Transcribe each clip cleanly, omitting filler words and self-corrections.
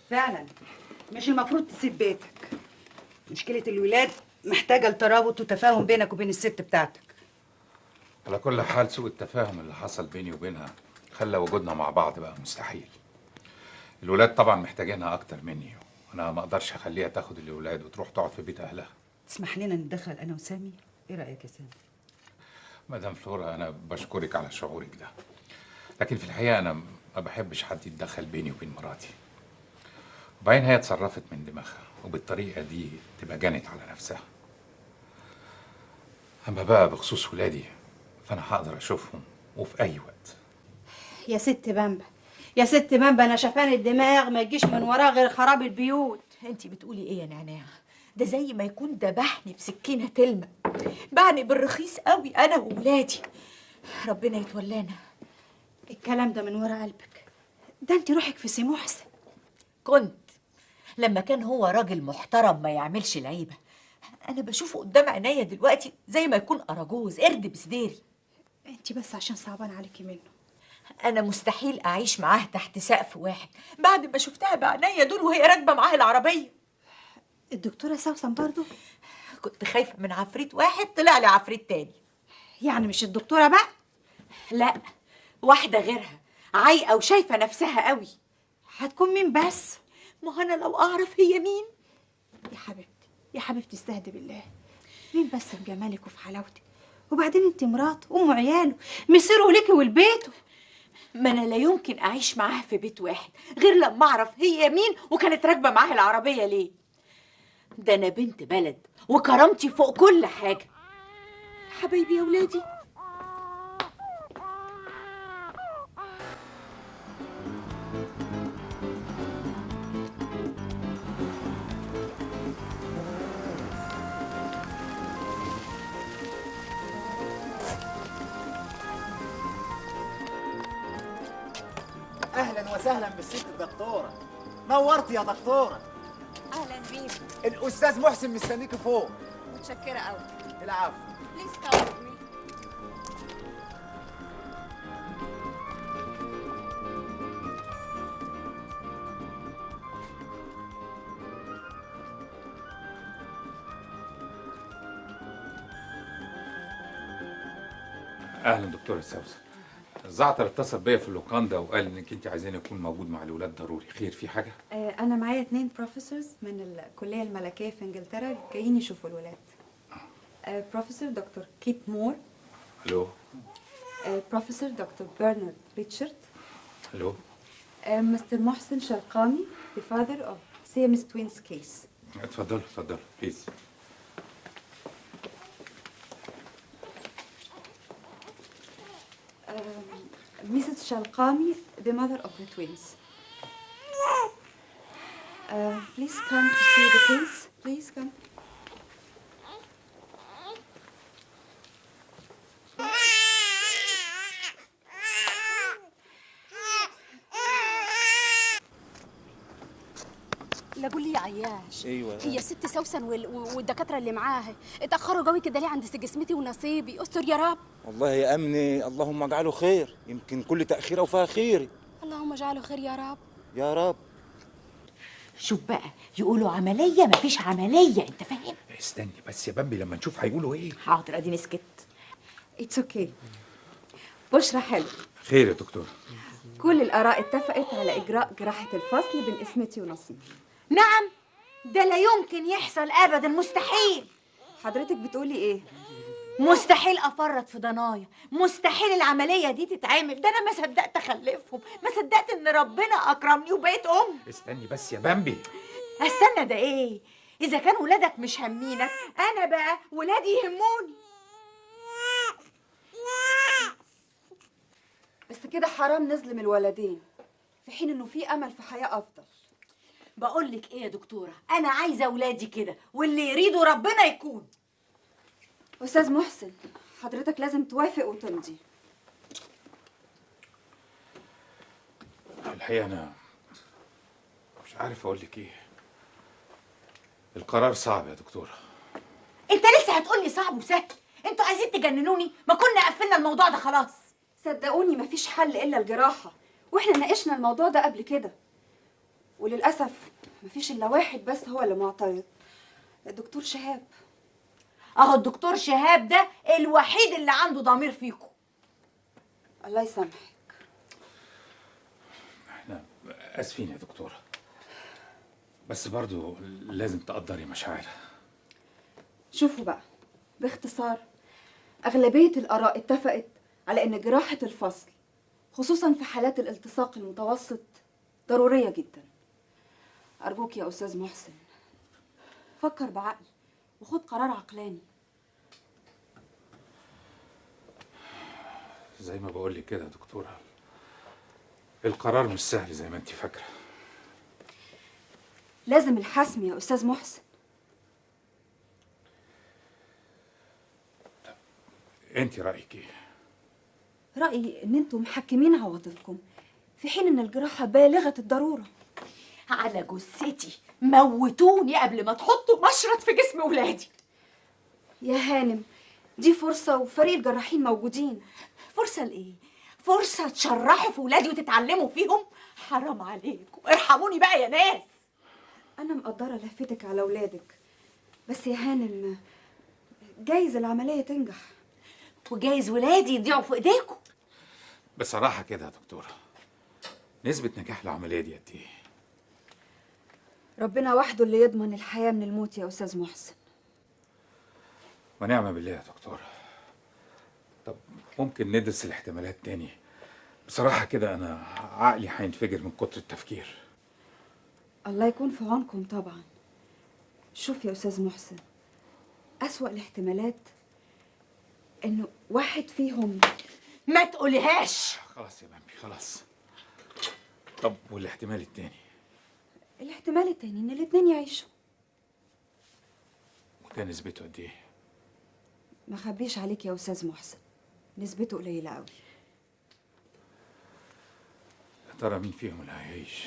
فعلا مش المفروض تسيب بيتك. مشكلة الولاد محتاجة لترابط وتفاهم بينك وبين الست بتاعتك. على كل حال سوء التفاهم اللي حصل بيني وبينها خلى وجودنا مع بعض بقى مستحيل. الولاد طبعا محتاجينها اكتر مني، وانا ما اقدرش اخليها تاخد الولاد وتروح تقعد في بيت اهلها. تسمح لنا نتدخل انا وسامي؟ ايه رأيك يا سامي؟ مدام فلورا انا بشكرك على شعورك ده، لكن في الحقيقه انا ما بحبش حد يتدخل بيني وبين مراتي. وبعدين هي اتصرفت من دماغها وبالطريقه دي تبقى جنت على نفسها. اما بقى بخصوص ولادي فانا هقدر اشوفهم وفي اي وقت. يا ست بامبا، يا ست بامبا، انا شفان الدماغ ما يجيش من وراه غير خراب البيوت. انتي بتقولي ايه يا نعناع؟ ده زي ما يكون ذبحني بسكينه تلمع، باعني بالرخيص قوي انا وولادي. ربنا يتولانا. الكلام ده من ورا قلبك؟ ده انت روحك في سي محسن. كنت لما كان هو راجل محترم ما يعملش العيبه. انا بشوفه قدام عينيا دلوقتي زي ما يكون اراجوز قرد بسديري. انت بس عشان صعبان عليكي منه. انا مستحيل اعيش معاه تحت سقف واحد بعد ما شفتها بعينيا دول وهي راكبه معاه العربيه. الدكتوره سوسن برضو؟ كنت خايفه من عفريت واحد طلع لي عفريت تاني. يعني مش الدكتوره بقى؟ لا، واحده غيرها عايقه وشايفه نفسها قوي. هتكون مين بس؟ ما انا لو اعرف هي مين. يا حبيبتي يا حبيبتي استهدي بالله. مين بس في جمالك وفي حلاوتك؟ وبعدين انت مراته ام عياله، مصيره ليكي ولبيته. ما انا لا يمكن اعيش معاها في بيت واحد غير لما اعرف هي مين وكانت راكبه معاها العربيه ليه. ده انا بنت بلد وكرامتي فوق كل حاجه. حبايبي يا ولادي. اهلا وسهلا بالست الدكتوره. نورت يا دكتوره. اهلا بيك. الاستاذ محسن مستنيكي فوق. متشكره قوي. العفو. بليز come with me. اهلا دكتوره سوسن. الزعتر اتصل بيا في اللوكاندا وقال انك انت عايزين يكون موجود مع الولاد ضروري. خير في حاجه؟ انا معايا 2 بروفيسورز من الكليه الملكيه في انجلترا جايين يشوفوا الولاد. بروفيسور دكتور كيت مور. الو. بروفيسور دكتور برنارد ريتشارد. الو. مستر محسن شرقامي the father of Siamese twins case. اتفضلوا اتفضلوا بليز. Mrs. Shalqami, the mother of the twins. Please come to see the case. Please come. لا قول لي يا عياش. ايوه. هي ست سوسن والدكاتره اللي معاها اتاخروا قوي كده ليه عند جسمتي ونصيبي؟ استر يا رب. والله يا أمني اللهم اجعله خير، يمكن كل تأخيرة وفيها خير. اللهم اجعله خير يا رب. يا رب. شوف بقى، يقولوا عمليه مفيش عمليه، انت فاهم؟ استني بس يا بامبي لما نشوف هيقولوا ايه. حاضر اديني سكت. It's okay. بشرى حلو. خير يا دكتور. كل الآراء اتفقت على إجراء جراحة الفصل بين اسمتي ونصيبي. نعم، ده لا يمكن يحصل ابدا، مستحيل. حضرتك بتقولي إيه؟ مستحيل افرط في ضنايا، مستحيل العمليه دي تتعمل. ده انا ما صدقت اخلفهم، ما صدقت ان ربنا اكرمني وبقيت ام. استني بس يا بامبي. استنى ده ايه؟ اذا كان ولادك مش هامينك، انا بقى ولادي يهموني. بس كده حرام نظلم الولدين في حين إنه في أمل في حياة أفضل. بقول لك ايه يا دكتوره، انا عايزه ولادي كده، واللي يريده ربنا يكون. أستاذ محسن، حضرتك لازم توافق وتمضي. الحقيقه انا مش عارف اقول لك ايه. القرار صعب يا دكتوره. انت لسه هتقولي صعب وسهل؟ انتوا عايزين تجننوني؟ ما كنا قفلنا الموضوع ده خلاص. صدقوني مفيش حل إلا الجراحة، وإحنا ناقشنا الموضوع ده قبل كده. وللاسف مفيش الا واحد بس هو اللي معترض، الدكتور شهاب. اهو الدكتور شهاب ده الوحيد اللي عنده ضمير فيكم. الله يسامحك. احنا اسفين يا دكتوره، بس برضو لازم تقدري مشاعرها. شوفوا بقى، باختصار أغلبية الآراء اتفقت على إن جراحة الفصل خصوصا في حالات الالتصاق المتوسط ضرورية جدا. أرجوك يا أستاذ محسن فكر بعقل وخد قرار عقلاني. زي ما بقول لك كده يا دكتوره، القرار مش سهل زي ما انت فاكره. لازم الحسم يا أستاذ محسن. انت رايك ايه؟ رأيي إن أنتم محكمين عواطفكم في حين إن الجراحة بالغة الضرورة. على جثتي موتوني قبل ما تحطوا مشرط في جسم ولادي. يا هانم دي فرصة وفريق الجراحين موجودين. فرصة لإيه؟ فرصة تشرحوا في ولادي وتتعلموا فيهم؟ حرام عليكم، ارحموني بقى يا ناس. أنا مقدرة لفتك على ولادك، بس يا هانم جايز العملية تنجح. وجايز ولادي يضيعوا في ايديكم. بصراحه كده يا دكتوره، نسبه نجاح العمليه دي قد ايه؟ ربنا وحده اللي يضمن الحياة من الموت يا أستاذ محسن. ونعم بالله يا دكتوره. طب ممكن ندرس الاحتمالات تاني؟ بصراحه كده انا عقلي هينفجر من كتر التفكير. الله يكون في عونكم طبعا. شوف يا أستاذ محسن، أسوأ الاحتمالات إنه واحد فيهم. ما تقوليهاش. خلاص يا بامبي خلاص. طب والاحتمال التاني؟ الاحتمال التاني إن الاتنين يعيشوا. وده نسبته قد ايه؟ ما خبيش عليك يا أستاذ محسن، نسبته قليلة قوي. يا ترى مين فيهم اللي هيعيش؟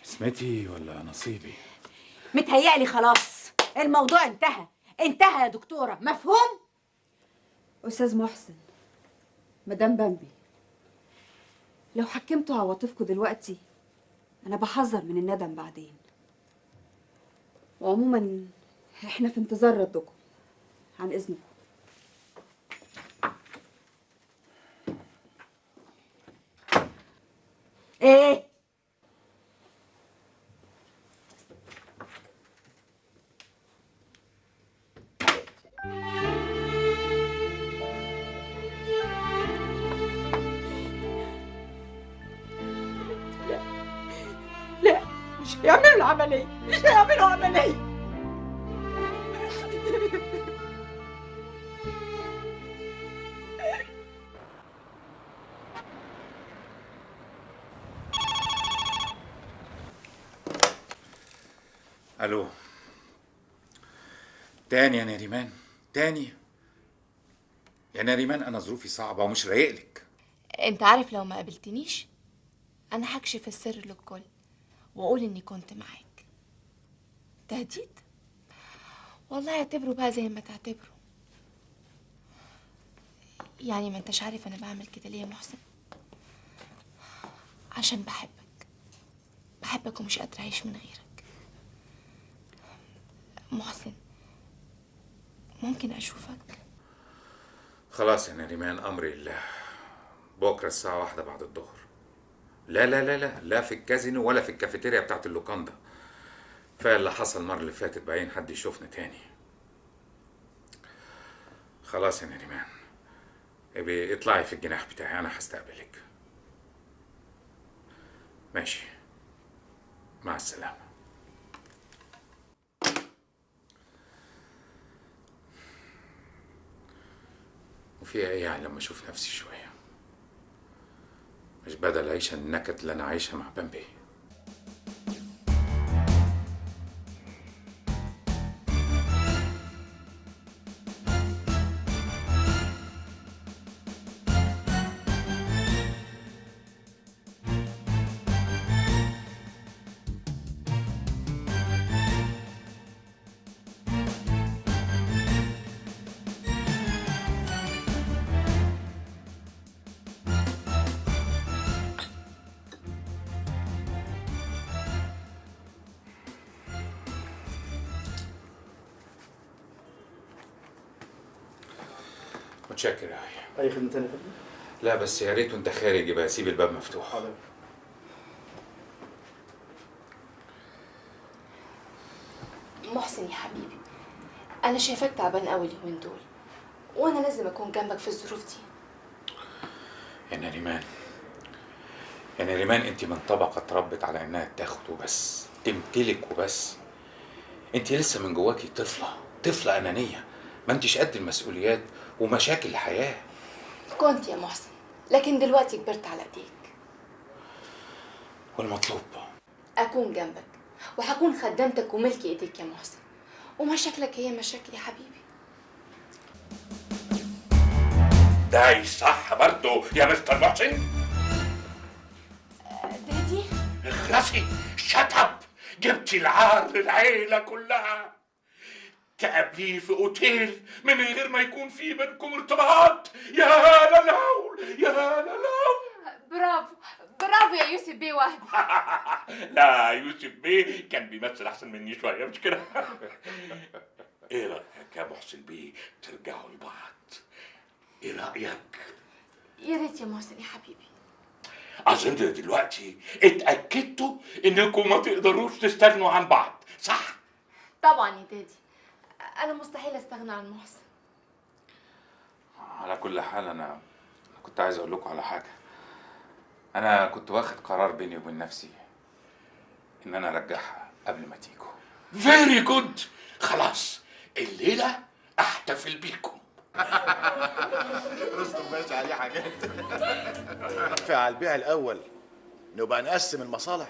اسمتي ولا نصيبي؟ متهيألي خلاص الموضوع انتهى. انتهى يا دكتورة، مفهوم؟ أستاذ محسن، مدام بامبي، لو حكمتوا عواطفكم دلوقتي أنا بحذر من الندم بعدين. وعموما احنا في انتظار ردكم. عن إذنكم. ايه؟ لا مش هيعملوا العملية، مش هيعملوا عملية. الو. تاني يا نريمان، تاني يا نريمان، انا ظروفي صعبه ومش رايقلك. انت عارف لو ما قابلتنيش انا هكشف السر للكل واقول اني كنت معاك. تهديد؟ والله اعتبره بقى زي ما تعتبره. يعني ما انتش عارف انا بعمل كده ليه يا محسن؟ عشان بحبك ومش قادرة اعيش من غيرك. محسن ممكن اشوفك؟ خلاص يا نريمان، امري الله. بكره الساعه 1 بعد الظهر. لا لا لا لا لا في الكازينو ولا في الكافيتيريا بتاعت اللوكاندا. كفايه اللي حصل المره اللي فاتت، بعدين حد يشوفنا تاني. خلاص يا نريمان، ابقي اطلعي في الجناح بتاعي، انا هستقبلك. ماشي، مع السلامه. وفيها ايه يعني لما اشوف نفسي شويه؟ مش بدل اعيش النكد اللي انا عايشها مع بامبي. متشكر يا يحيى. اي خدمه ثانيه يا فندم؟ لا بس يا ريت وانت خارج يبقى سيب الباب مفتوح. حاضر. محسن يا حبيبي، انا شايفاك تعبان قوي اليومين دول، وانا لازم اكون جنبك في الظروف دي. يا نريمان، يا نريمان، انت من طبقه اتربت على انها تاخد وبس، تمتلك وبس. انت لسه من جواكي طفله انانيه، ما انتش قد المسؤوليات ومشاكل الحياه. كنت يا محسن، لكن دلوقتي كبرت على ايديك. والمطلوب اكون جنبك وهكون خدامتك وملك ايديك يا محسن، ومشاكلك هي مشاكلي يا حبيبي. ده صح برضه يا مستر محسن؟ دادي اخلصي، شطب، جبتي العار للعيلة كلها. تقابليه في اوتيل من غير ما يكون في بينكم ارتباط. يا للهول يا للهول. برافو برافو يا يوسف بيه وهبي. لا يوسف بيه كان بيمثل احسن مني شويه، مش كده؟ ايه رايك يا محسن بيه ترجعوا لبعض؟ ايه رايك؟ يا ريت يا محسن يا حبيبي. اظن دلوقتي اتاكدتوا انكم ما تقدروش تستغنوا عن بعض، صح؟ طبعا يا دادي، انا مستحيل استغنى عن محسن. على كل حال انا كنت عايز اقول لكم على حاجه. انا كنت واخد قرار بيني وبين نفسي ان انا ارجعها قبل ما تيجوا. فيري جود. خلاص الليله احتفل بيكم. رستم ماشي عليه حاجات. على البيع الاول نبقى نقسم المصالح.